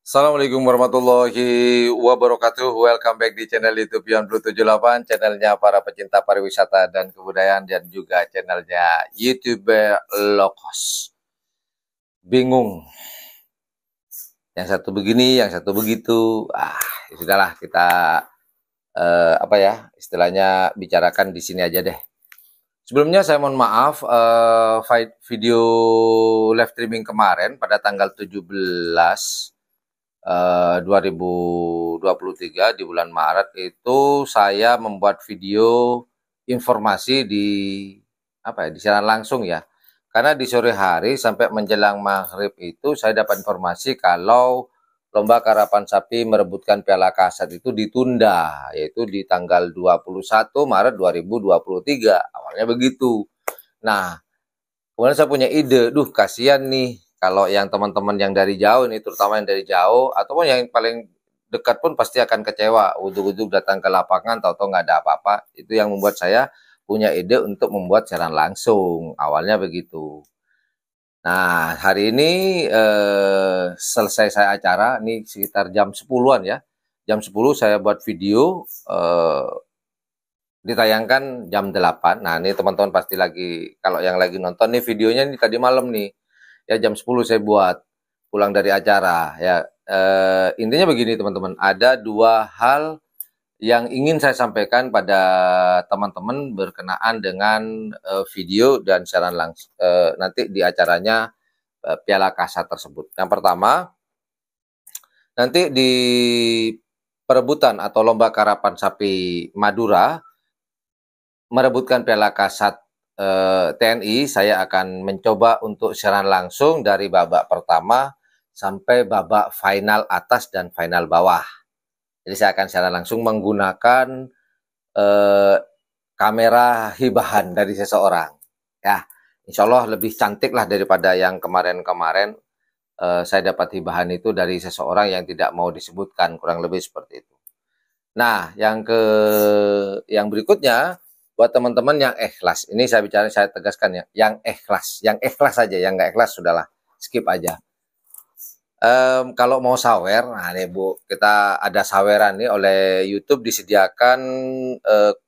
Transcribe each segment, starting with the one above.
Assalamualaikum warahmatullahi wabarakatuh. Welcome back di channel YouTube Yon Blue 78, channelnya para pecinta pariwisata dan kebudayaan, dan juga channelnya YouTuber low cost. Bingung, yang satu begini, yang satu begitu. Ya sudahlah, kita istilahnya bicarakan di sini aja deh. Sebelumnya saya mohon maaf, video live streaming kemarin pada tanggal 17 2023 di bulan Maret itu saya membuat video informasi di siaran langsung ya. Karena di sore hari sampai menjelang maghrib itu saya dapat informasi kalau lomba karapan sapi merebutkan Piala Kasat itu ditunda, yaitu di tanggal 21 Maret 2023. Awalnya begitu. Nah, kemudian saya punya ide, kasihan nih kalau yang teman-teman yang dari jauh nih, terutama yang dari jauh ataupun yang paling dekat pun pasti akan kecewa. Ujuk-ujuk datang ke lapangan, tahu-tahu nggak ada apa-apa. Itu yang membuat saya punya ide untuk membuat siaran langsung. Awalnya begitu. Nah, hari ini selesai saya acara, ini sekitar jam 10-an ya. Jam 10 saya buat video, ditayangkan jam 8. Nah, ini teman-teman pasti lagi, kalau yang lagi nonton nih videonya nih tadi malam nih. Ya jam 10 saya buat pulang dari acara ya. Intinya begini teman-teman, ada dua hal yang ingin saya sampaikan pada teman-teman berkenaan dengan video dan siaran langsung nanti di acaranya Piala Kasat tersebut. Yang pertama, nanti di perebutan atau lomba karapan sapi Madura merebutkan Piala Kasat TNI, saya akan mencoba untuk siaran langsung dari babak pertama sampai babak final atas dan final bawah. Jadi saya akan siaran langsung menggunakan kamera hibahan dari seseorang. Ya, insya Allah lebih cantik lah daripada yang kemarin-kemarin. Saya dapat hibahan itu dari seseorang yang tidak mau disebutkan, kurang lebih seperti itu. Nah, yang berikutnya, buat teman-teman yang ikhlas, ini saya tegaskan ya, yang ikhlas saja, yang nggak ikhlas sudahlah, skip aja. Kalau mau sawer, nah nih Bu, kita ada saweran nih oleh YouTube, disediakan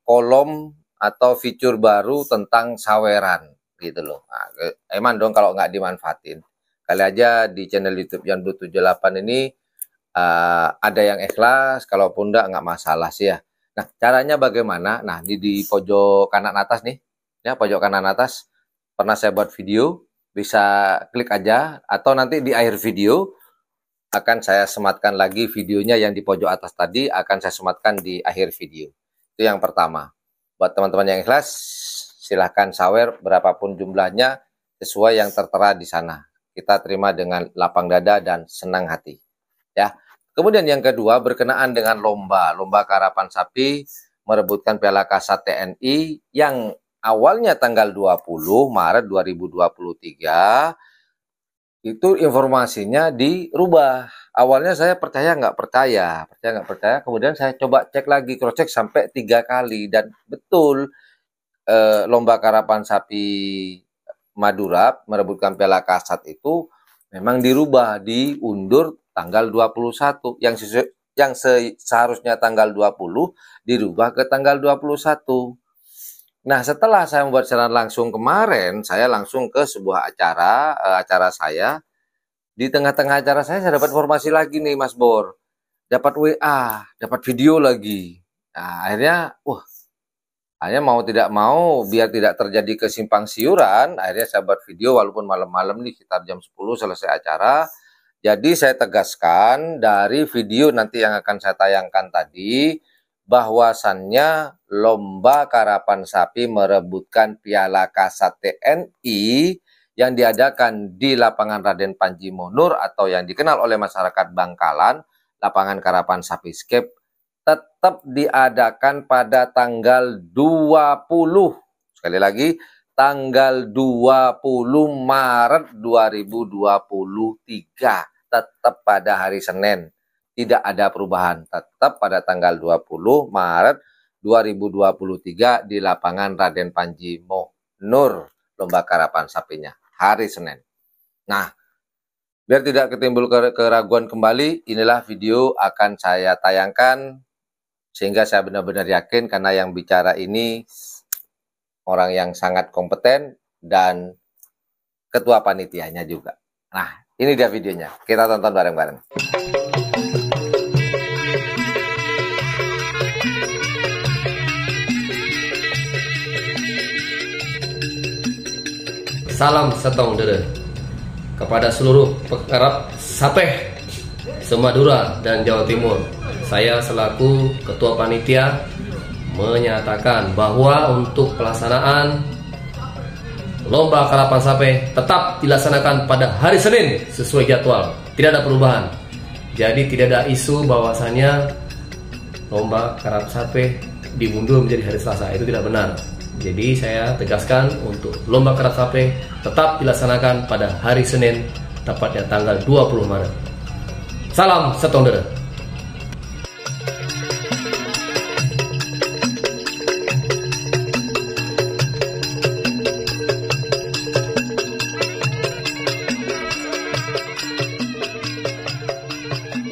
kolom atau fitur baru tentang saweran gitu loh. Nah, emang dong kalau nggak dimanfaatin. Kali aja di channel YouTube Yon Blue 78 ini ada yang ikhlas, kalaupun nggak masalah sih ya. Nah, caranya bagaimana? Nah, di pojok kanan atas nih, ya pojok kanan atas, pernah saya buat video, bisa klik aja, atau nanti di akhir video akan saya sematkan lagi videonya yang di pojok atas tadi, akan saya sematkan di akhir video. Itu yang pertama. Buat teman-teman yang ikhlas, silahkan sawer berapapun jumlahnya sesuai yang tertera di sana. Kita terima dengan lapang dada dan senang hati. Ya. Kemudian yang kedua berkenaan dengan lomba karapan sapi merebutkan Piala Kasat TNI yang awalnya tanggal 20 Maret 2023, itu informasinya dirubah. Awalnya saya percaya nggak percaya, kemudian saya coba cek lagi, cross check sampai 3 kali, dan betul lomba karapan sapi Madura merebutkan Piala Kasat itu memang dirubah, diundur tanggal 21, yang seharusnya tanggal 20 dirubah ke tanggal 21. Nah, setelah saya membuat siaran langsung kemarin, saya langsung ke sebuah acara saya. Di tengah-tengah acara saya dapat informasi lagi nih, Mas Bor. Dapat WA, dapat video lagi. Nah, akhirnya mau tidak mau, biar tidak terjadi kesimpang siuran, akhirnya saya buat video walaupun malam-malam nih, sekitar jam 10 selesai acara. Jadi saya tegaskan dari video nanti yang akan saya tayangkan tadi, bahwasannya lomba karapan sapi merebutkan Piala Kasat TNI yang diadakan di lapangan Raden Panji Monur atau yang dikenal oleh masyarakat Bangkalan, lapangan karapan sapi Skep, tetap diadakan pada tanggal 20. Sekali lagi, tanggal 20 Maret 2023. Tetap pada hari Senin. Tidak ada perubahan, tetap pada tanggal 20 Maret 2023 di lapangan Raden Panji Monur, lomba karapan sapinya, hari Senin. Nah, Biar tidak ketimbul keraguan kembali, inilah video akan saya tayangkan sehingga saya benar-benar yakin karena yang bicara ini orang yang sangat kompeten dan ketua panitianya juga. Nah, ini dia videonya. Kita tonton bareng-bareng. Salam setong dere kepada seluruh pekerap Sapeh Semadura dan Jawa Timur. Saya selaku Ketua Panitia menyatakan bahwa untuk pelaksanaan Lomba Karapan Sapeh tetap dilaksanakan pada hari Senin sesuai jadwal, tidak ada perubahan. Jadi tidak ada isu bahwasannya Lomba Karapan Sapeh dimundur menjadi hari Selasa, itu tidak benar. Jadi saya tegaskan untuk Lomba Karapan Sapeh tetap dilaksanakan pada hari Senin, tepatnya tanggal 20 Maret. Salam setong dere.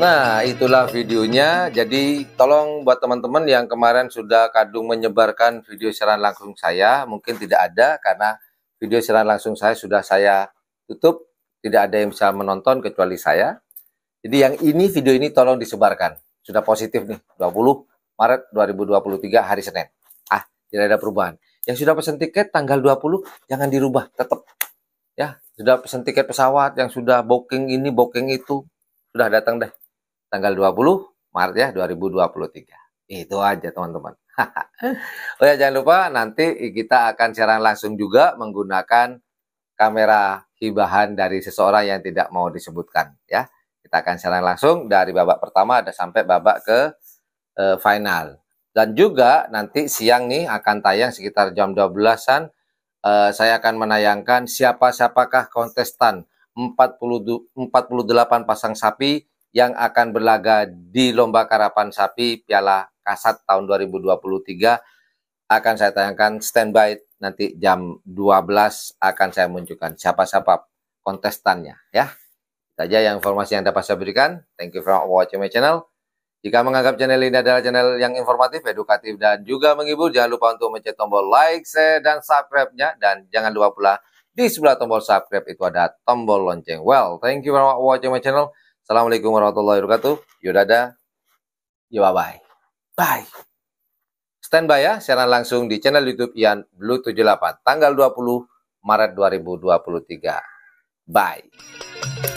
Nah, itulah videonya. Jadi, tolong buat teman-teman yang kemarin sudah kadung menyebarkan video siaran langsung saya, mungkin tidak ada karena video siaran langsung saya sudah saya tutup, tidak ada yang bisa menonton kecuali saya. Jadi, yang ini video ini tolong disebarkan. Sudah positif nih, 20 Maret 2023 hari Senin. Tidak ada perubahan. Yang sudah pesan tiket tanggal 20 jangan dirubah, tetap. Ya, sudah pesan tiket pesawat, yang sudah booking ini, booking itu, sudah datang deh. Tanggal 20 Maret ya 2023. Itu aja teman-teman. Oh ya, jangan lupa nanti kita akan siaran langsung juga menggunakan kamera hibahan dari seseorang yang tidak mau disebutkan ya. Kita akan siaran langsung dari babak pertama ada sampai babak ke final. Dan juga nanti siang nih akan tayang sekitar jam 12-an. Saya akan menayangkan siapakah kontestan 48 pasang sapi yang akan berlaga di Lomba Karapan Sapi Piala Kasat tahun 2023. Akan saya tayangkan standby nanti jam 12 akan saya munculkan siapa-siapa kontestannya ya. Itu saja yang informasi yang dapat saya berikan. Thank you for watching my channel. Jika menganggap channel ini adalah channel yang informatif, edukatif, dan juga menghibur, jangan lupa untuk mencet tombol like, share, dan subscribe-nya. Dan jangan lupa pula di sebelah tombol subscribe itu ada tombol lonceng. Well, thank you for watching my channel. Assalamualaikum warahmatullahi wabarakatuh. Yodada. Yo bye. Bye. Standby ya, siaran langsung di channel YouTube Ian Blue 78 tanggal 20 Maret 2023. Bye.